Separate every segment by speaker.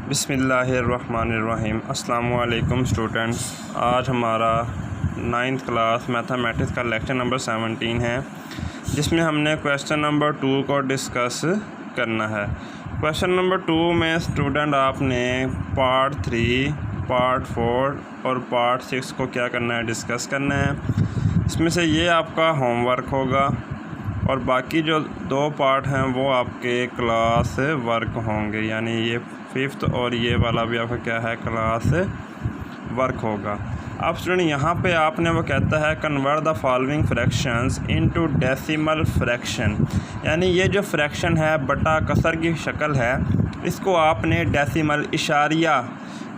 Speaker 1: बिस्मिल्लाहिर्रहमानिर्रहीम। अस्सलामु अलैकुम स्टूडेंट्स। आज हमारा 9th क्लास मैथमेटिक्स का लेक्चर नंबर 17 है, जिसमें हमने क्वेश्चन नंबर 2 को डिस्कस करना है। क्वेश्चन नंबर 2 में स्टूडेंट आपने पार्ट 3, पार्ट 4 और पार्ट 6 को क्या करना है, डिस्कस करना है। इसमें से ये आपका होमवर्क होगा और बाकी जो 2 पार्ट हैं वो आपके क्लास वर्क होंगे, यानी ये 5th और ये वाला भी आपका क्या है, क्लास वर्क होगा। अब स्टूडेंट यहाँ पे आपने वो कहता है convert the following fractions into decimal fraction, यानी ये जो फ्रैक्शन है बटा कसर की शक्ल है, इसको आपने डेसिमल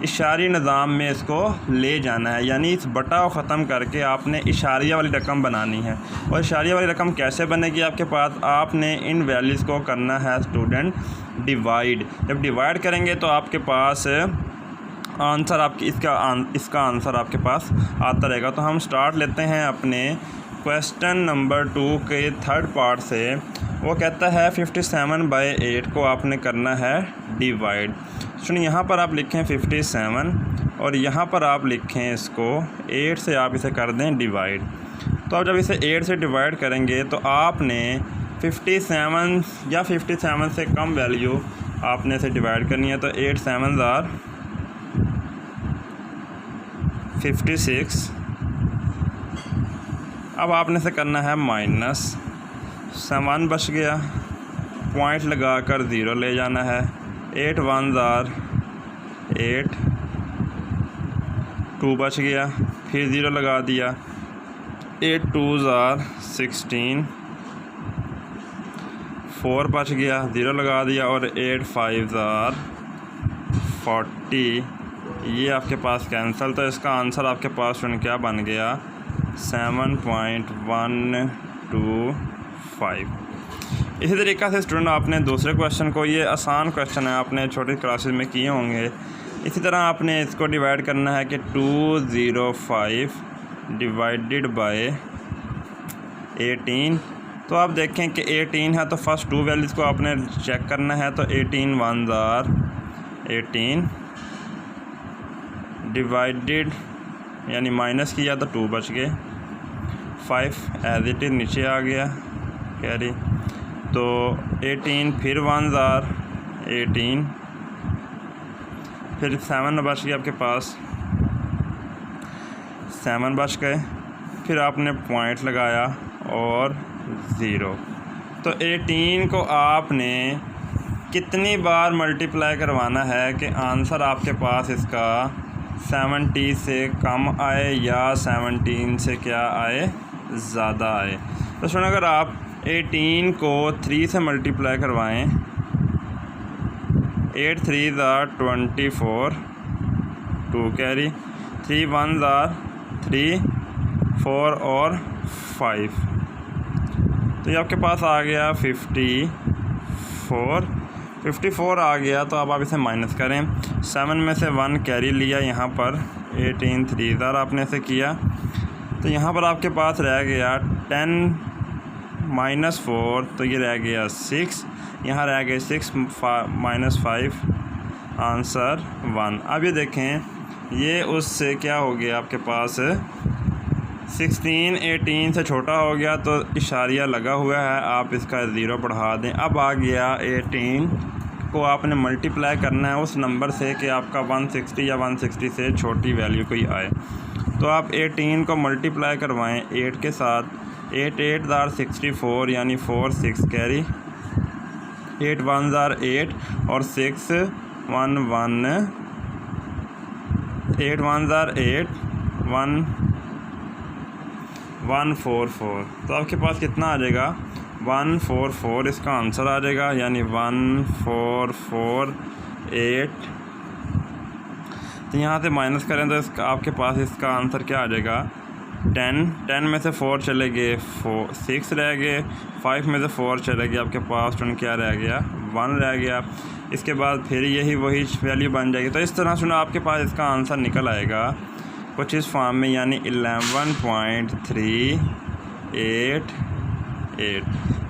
Speaker 1: इशारी निज़ाम में इसको ले जाना है। यानी इस बटा को ख़त्म करके आपने इशारिया वाली रकम बनानी है। और इशारिया वाली रकम कैसे बनेगी आपके पास, आपने इन वैल्यूज़ को करना है स्टूडेंट डिवाइड। जब डिवाइड करेंगे तो आपके पास आंसर इसका आंसर आपके पास आता रहेगा। तो हम स्टार्ट लेते हैं अपने क्वेश्चन नंबर 2 के 3rd पार्ट से। वो कहता है 57/8 को आपने करना है डिवाइड। सुनिए, यहाँ पर आप लिखें 57 और यहाँ पर आप लिखें इसको 8 से आप इसे कर दें डिवाइड। तो अब जब इसे 8 से डिवाइड करेंगे तो आपने 57 या 57 से कम वैल्यू आपने इसे डिवाइड करनी है। तो 8 7 आर 56। अब आपने इसे करना है माइनस 7 बच गया, पॉइंट लगा कर 0 ले जाना है। 8 1 आर 8, 2 बच गया, फिर 0 लगा दिया। 8 2 आर 16, 4 बच गया, 0 लगा दिया। और 8 5 आर 40, ये आपके पास कैंसिल। तो इसका आंसर आपके पास क्या बन गया, 7.125। इसी तरीक़ा से स्टूडेंट आपने दूसरे क्वेश्चन को, ये आसान क्वेश्चन है, आपने छोटी क्लासेस में किए होंगे। इसी तरह आपने इसको डिवाइड करना है कि 205 डिवाइडेड बाय 18। तो आप देखें कि 18 है तो फर्स्ट 2 वैल्यूज़ को आपने चेक करना है। तो 18 1 आर 18 डिवाइडेड, यानी माइनस किया तो 2 बच गए। 5 एज इट इज़ नीचे आ गया कैरी। तो 18 फिर 1 आर 18, फिर 7 बच गया आपके पास, 7 बच गए। फिर आपने पॉइंट लगाया और 0। तो 18 को आपने कितनी बार मल्टीप्लाई करवाना है कि आंसर आपके पास इसका 70 से कम आए या 17 से क्या आए, ज़्यादा आए। तो सुनो, अगर आप 18 को 3 से मल्टीप्लाई करवाएं, 8 3 आर 24, 2 कैरी, 3 1 आर 3, 4 और 5। तो ये आपके पास आ गया 54 आ गया। तो अब आप इसे माइनस करें। 7 में से 1 कैरी लिया यहाँ पर, 18 3 आर आपने इसे किया। तो यहाँ पर आपके पास रह गया 10 - 4, तो ये रह गया 6। यहाँ रह गए 6 - 5, आंसर 1। अब ये देखें, ये उससे क्या हो गया आपके पास, 16 18 से छोटा हो गया, तो इशारिया लगा हुआ है, आप इसका 0 बढ़ा दें। अब आ गया 18 को आपने मल्टीप्लाई करना है उस नंबर से कि आपका 160 या 160 से छोटी वैल्यू कोई आए। तो आप 18 को मल्टीप्लाई करवाएं 8 के साथ। 8 8 आर 64, यानी 4 6 कैरी। 8 1 आर 8 और 6 1 1, 8 1 आर 8 1 144। तो आपके पास कितना आ जाएगा, 144 इसका आंसर आ जाएगा, यानी 1448। तो यहाँ से माइनस करें तो इसका आपके पास इसका आंसर क्या आ जाएगा, 10 में से 4 चले गए, 6 रह गए। 5 में से 4 चले गए, आपके पास क्या रह गया, 1 रह गया। इसके बाद फिर वही वैल्यू बन जाएगी। तो इस तरह सुना आपके पास इसका आंसर निकल आएगा कुछ इस फॉर्म में, यानी 11.388।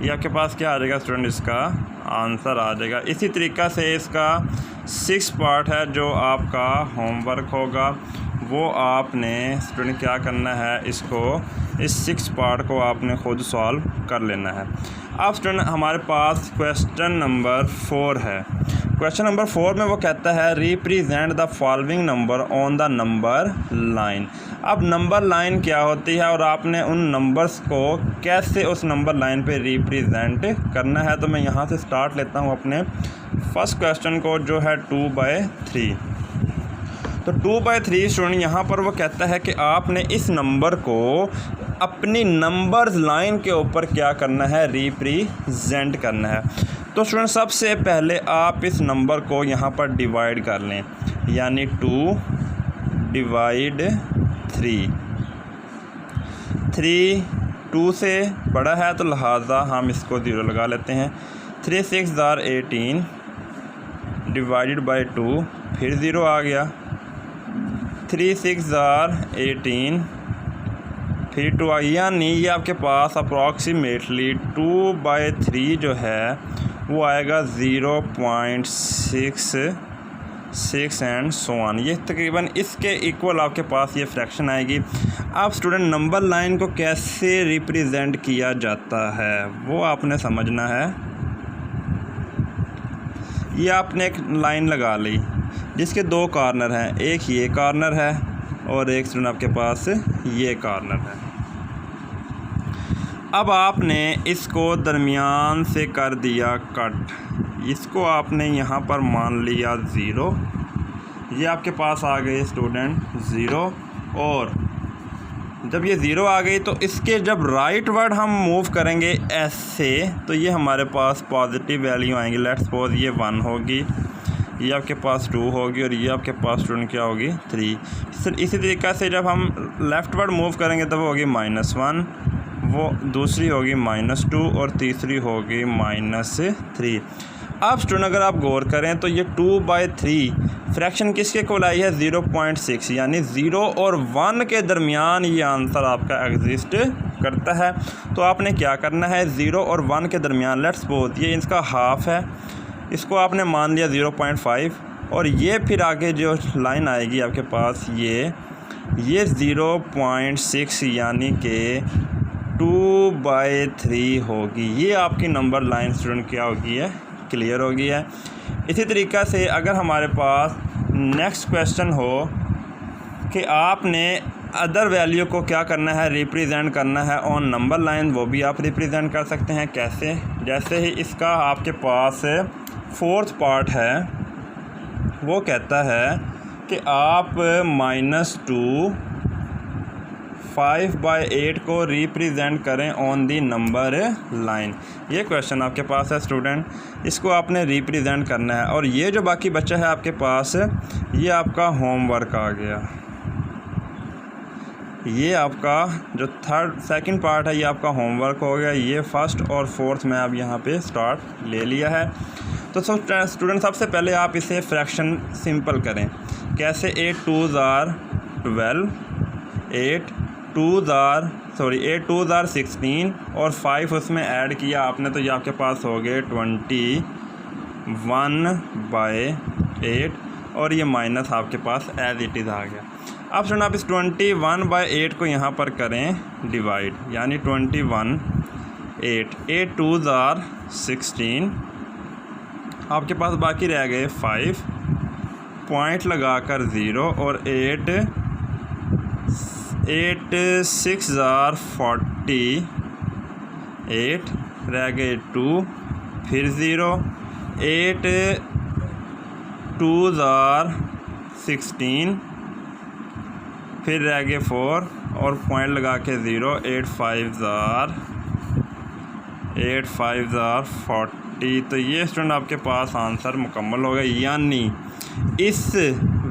Speaker 1: ये आपके पास क्या आ जाएगा स्टूडेंट, इसका आंसर आ जाएगा। इसी तरीक़ा से इसका 6 पार्ट है जो आपका होमवर्क होगा, वो आपने स्टूडेंट क्या करना है, इसको इस 6 पार्ट को आपने ख़ुद सॉल्व कर लेना है। अब स्टूडेंट हमारे पास क्वेश्चन नंबर 4 है। क्वेश्चन नंबर 4 में वो कहता है represent the following number on the number line. अब नंबर लाइन क्या होती है और आपने उन नंबर्स को कैसे उस नंबर लाइन पे रिप्रेजेंट करना है। तो मैं यहाँ से स्टार्ट लेता हूँ अपने फर्स्ट क्वेश्चन को, जो है 2/3। तो 2/3 स्टूडेंट यहाँ पर वो कहता है कि आपने इस नंबर को अपनी नंबर्स लाइन के ऊपर क्या करना है, रिप्रेजेंट करना है। तो स्टूडेंट सबसे पहले आप इस नंबर को यहाँ पर डिवाइड कर लें, यानी 2/3। 3 2 से बड़ा है तो लिहाजा हम इसको 0 लगा लेते हैं। 3 6 18 डिवाइडेड बाई 2, फिर 0 आ गया। 3 6 18 फिर 2 आ, यानी ये आपके पास अप्रॉक्सीमेटली 2/3 जो है वो आएगा 0.66 एंड सो ऑन। ये तकरीबन इसके इक्वल आपके पास ये फ्रैक्शन आएगी। अब स्टूडेंट नंबर लाइन को कैसे रिप्रेजेंट किया जाता है वो आपने समझना है। ये आपने एक लाइन लगा ली जिसके 2 कॉर्नर हैं, एक ये कॉर्नर है और एक स्टूडेंट आपके पास ये कॉर्नर है। अब आपने इसको दरमियान से कर दिया कट, इसको आपने यहाँ पर मान लिया 0। ये आपके पास आ गए स्टूडेंट 0, और जब ये 0 आ गई तो इसके जब राइट वर्ड हम मूव करेंगे ऐसे तो ये हमारे पास पॉजिटिव वैल्यू आएंगी। लेट्स सपोज ये 1 होगी, ये आपके पास 2 होगी और ये आपके पास स्टूडेंट क्या होगी 3। इसी तरीक़े से जब हम लेफ़्ट वर्ड मूव करेंगे तब होगी -1, वो दूसरी होगी -2 और तीसरी होगी -3। अब स्टूडेंट अगर आप गौर करें तो ये 2/3 फ्रैक्शन किसके इक्वल आई है, 0.6, यानी 0 और 1 के दरमियान ये आंसर आपका एग्जिस्ट करता है। तो आपने क्या करना है, 0 और 1 के दरमियान लेट्स सपोज ये इसका हाफ है, इसको आपने मान लिया 0.5, और ये फिर आगे जो लाइन आएगी आपके पास ये 0.6 यानी कि 2/3 होगी। ये आपकी नंबर लाइन स्टूडेंट क्या होगी है, क्लियर होगी है। इसी तरीक़ा से अगर हमारे पास नेक्स्ट क्वेश्चन हो कि आपने अदर वैल्यू को क्या करना है, रिप्रेजेंट करना है ऑन नंबर लाइन, वो भी आप रिप्रेजेंट कर सकते हैं। कैसे, जैसे ही इसका आपके पास 4th पार्ट है, वो कहता है कि आप -2 5/8 को रिप्रेजेंट करें ऑन दी नंबर लाइन। ये क्वेश्चन आपके पास है स्टूडेंट, इसको आपने रिप्रेजेंट करना है। और ये जो बाकी बच्चा है आपके पास, ये आपका होमवर्क आ गया। ये आपका जो सेकंड पार्ट है ये आपका होमवर्क हो गया। ये फर्स्ट और फोर्थ में आप यहाँ पे स्टार्ट ले लिया है। तो स्टूडेंट सबसे पहले आप इसे फ्रैक्शन सिंपल करें। कैसे, 8 2s are 12, 8 2s are 16 और 5 उसमें ऐड किया आपने, तो ये आपके पास हो गए 21/8 और ये माइनस आपके पास एज इट इज़ आ गया। अब स्टूडेंट आप इस 21/8 को यहाँ पर करें डिवाइड, यानी 21/8, 8 2s are 16, आपके पास बाकी रह गए 5, पॉइंट लगाकर 0 और 8 6s are 48, रह गए 2, फिर 0, 8 2s are 16, फिर रह गए 4 और पॉइंट लगा के 0, 8 5s are 40। तो ये स्टूडेंट आपके पास आंसर मुकम्मल हो गया, यानी इस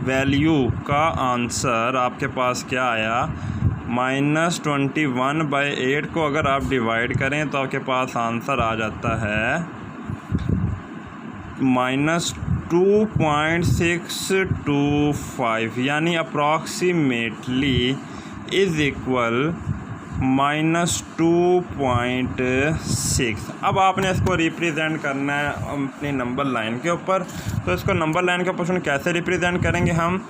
Speaker 1: वैल्यू का आंसर आपके पास क्या आया, -21/8 को अगर आप डिवाइड करें तो आपके पास आंसर आ जाता है -2.625, यानी अप्रॉक्सीमेटली इज़ इक्वल -2.6। अब आपने इसको रिप्रेजेंट करना है अपनी नंबर लाइन के ऊपर। तो इसको नंबर लाइन के ऊपर कैसे रिप्रेजेंट करेंगे हम,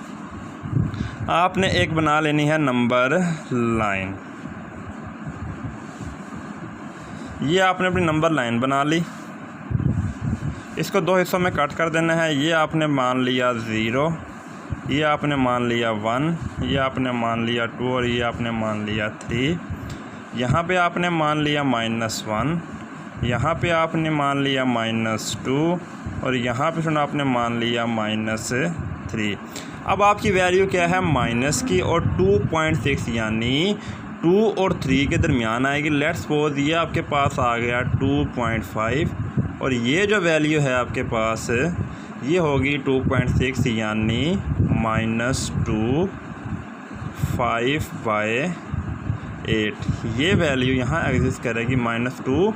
Speaker 1: आपने एक बना लेनी है नंबर लाइन। ये आपने अपनी नंबर लाइन बना ली, इसको दो हिस्सों में कट कर देना है। ये आपने मान लिया 0, ये आपने मान लिया 1, ये आपने मान लिया 2 और ये आपने मान लिया 3। यहाँ पे आपने मान लिया -1, यहाँ पे आपने मान लिया -2 और यहाँ पे सुना आपने मान लिया -3। अब आपकी वैल्यू क्या है माइनस की और 2.6 यानी 2 और 3 के दरमियान आएगी। लेट्स सपोज ये आपके पास आ गया 2.5 और ये जो वैल्यू है आपके पास ये होगी 2.6 यानी -2 5/8। ये वैल्यू यहाँ एग्जिस्ट करेगी -2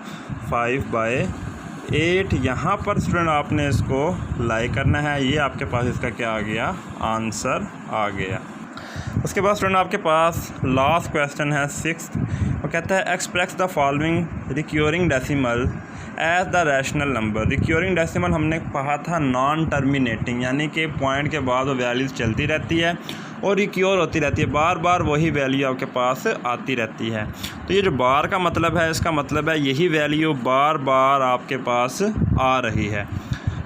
Speaker 1: 5/8। यहाँ पर स्टूडेंट आपने इसको लाई करना है। ये आपके पास इसका क्या आ गया, आंसर आ गया। उसके बाद स्टूडेंट आपके पास लास्ट क्वेश्चन है 6th। वो कहता है express the following recurring decimal as the rational number. Recurring decimal हमने कहा था नॉन टर्मिनेटिंग, यानी कि पॉइंट के बाद वो वैल्यूज़ चलती रहती है और रिक्योर होती रहती है, बार बार वही वैल्यू आपके पास आती रहती है। तो ये जो बार का मतलब है, इसका मतलब है यही वैल्यू बार बार आपके पास आ रही है।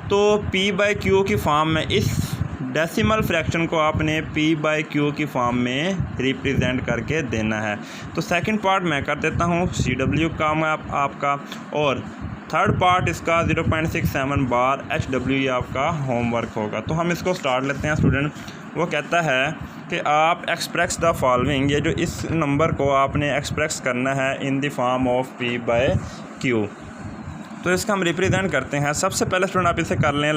Speaker 1: तो p/q की फॉर्म में इस डेसिमल फ्रैक्शन को आपने p/q की फॉर्म में रिप्रेजेंट करके देना है। तो सेकंड पार्ट मैं कर देता हूँ, CW काम है आपका, और थर्ड पार्ट इसका 0.67 बार HW ये आपका होमवर्क होगा। तो हम इसको स्टार्ट लेते हैं स्टूडेंट। वो कहता है कि आप एक्सप्रेस द फॉलोइंग, ये जो इस नंबर को आपने एक्सप्रेस करना है in the form of p/q। तो इसका हम रिप्रेजेंट करते हैं। सबसे पहले स्टूडेंट आप इसे कर लें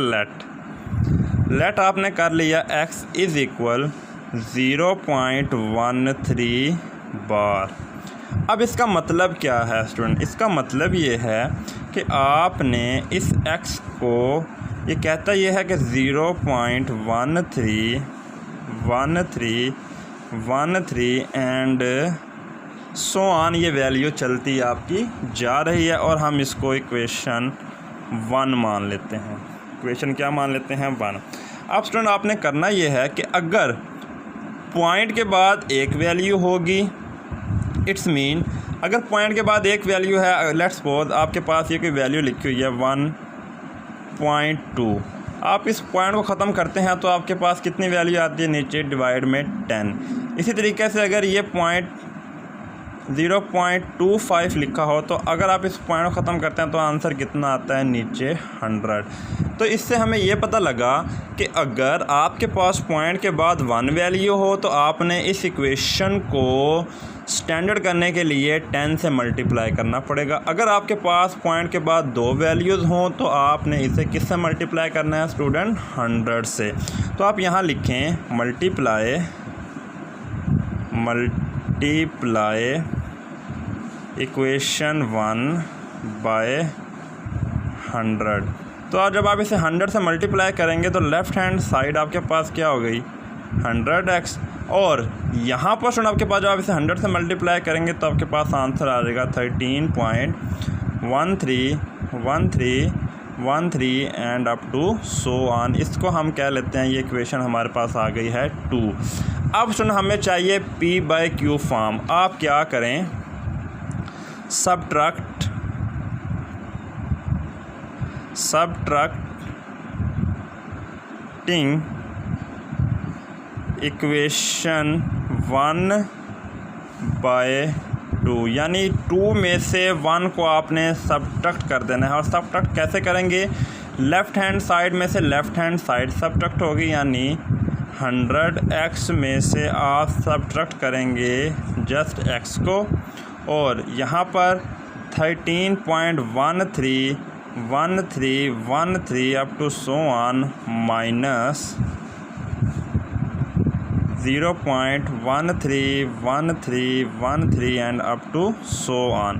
Speaker 1: लेट आपने कर लिया x इज़ इक्वल 0.13 बार। अब इसका मतलब क्या है स्टूडेंट, इसका मतलब ये है कि आपने इस x को, ये कहता ये है कि 0.13 एंड सो ऑन, ये वैल्यू चलती आपकी जा रही है और हम इसको इक्वेशन 1 मान लेते हैं। इक्वेशन क्या मान लेते हैं, 1। अब स्टूडेंट आपने करना ये है कि अगर पॉइंट के बाद एक वैल्यू होगी, इट्स मीन अगर पॉइंट के बाद एक वैल्यू है, लेट्स सपोज आपके पास ये कोई वैल्यू लिखी हुई है 1.2, आप इस पॉइंट को ख़त्म करते हैं तो आपके पास कितनी वैल्यू आती है, नीचे डिवाइड में 10। इसी तरीके से अगर ये पॉइंट 0.25 लिखा हो तो अगर आप इस पॉइंट को ख़त्म करते हैं तो आंसर कितना आता है, नीचे 100। तो इससे हमें ये पता लगा कि अगर आपके पास पॉइंट के बाद 1 वैल्यू हो तो आपने इस इक्वेशन को स्टैंडर्ड करने के लिए 10 से मल्टीप्लाई करना पड़ेगा। अगर आपके पास पॉइंट के बाद 2 वैल्यूज़ हों तो आपने इसे किससे मल्टीप्लाई करना है स्टूडेंट, 100 से। तो आप यहाँ लिखें मल्टीप्लाई इक्वेशन 1/100। तो आज जब आप इसे 100 से मल्टीप्लाई करेंगे तो लेफ़्ट हैंड साइड आपके पास क्या हो गई, 100x, और यहाँ पर सुन आपके पास जब आप इसे 100 से मल्टीप्लाई करेंगे तो आपके पास आंसर आ जाएगा 13.1313 and up to so on. इसको हम कह लेते हैं, ये इक्वेशन हमारे पास आ गई है 2। अब सुन हमें चाहिए p/q फॉर्म। आप क्या करें, सबट्रैक्टिंग इक्वेशन 1/2, यानी 2 में से 1 को आपने सबट्रैक्ट कर देना है। और सबट्रैक्ट कैसे करेंगे, लेफ़्ट हैंड साइड में से लेफ़्ट हैंड साइड सबट्रैक्ट होगी, यानी 100x में से आप सबट्रैक्ट करेंगे जस्ट x को, और यहाँ पर 13.1313 up to so on minus 0.131313 and up to so on.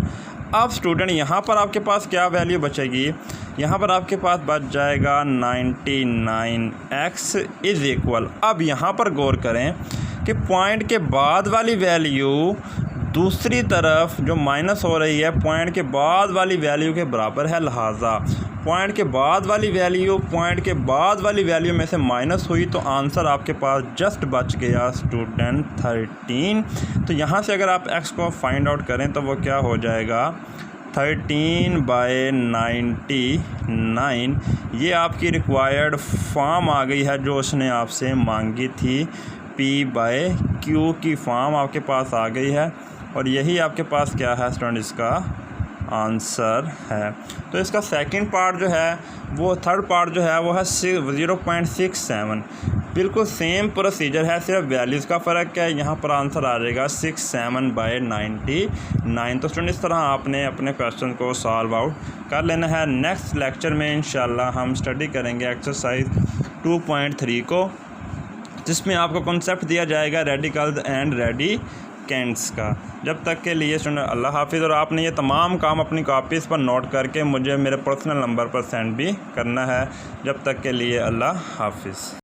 Speaker 1: अब स्टूडेंट यहाँ पर आपके पास क्या वैल्यू बचेगी, यहाँ पर आपके पास बच जाएगा 99x इज़ इक्वल। अब यहाँ पर गौर करें कि पॉइंट के बाद वाली वैल्यू दूसरी तरफ जो माइनस हो रही है पॉइंट के बाद वाली वैल्यू के बराबर है, लिहाजा पॉइंट के बाद वाली वैल्यू में से माइनस हुई तो आंसर आपके पास जस्ट बच गया स्टूडेंट 13। तो यहाँ से अगर आप x को फाइंड आउट करें तो वो क्या हो जाएगा 13/99। ये आपकी रिक्वायर्ड फॉर्म आ गई है जो उसने आपसे मांगी थी, p/q की फॉर्म आपके पास आ गई है और यही आपके पास क्या है स्टूडेंट इसका आंसर है। तो इसका सेकंड पार्ट जो है वो थर्ड पार्ट जो है वो है 0.67। बिल्कुल सेम प्रोसीजर है, सिर्फ वैल्यूज़ का फ़र्क है। यहाँ पर आंसर आ जाएगा 67/99। तो स्टूडेंट इस तरह आपने अपने क्वेश्चन को सॉल्व आउट कर लेना है। नेक्स्ट लेक्चर में इंशाल्लाह हम स्टडी करेंगे एक्सरसाइज 2.3 को, जिसमें आपको कॉन्सेप्ट दिया जाएगा रेडिकल्स एंड रेडिकेंट्स का। जब तक के लिए स्टूडेंट अल्लाह हाफिज़। और आपने ये तमाम काम अपनी कॉपीज़ पर नोट करके मुझे मेरे पर्सनल नंबर पर सेंड भी करना है। जब तक के लिए अल्लाह हाफिज़।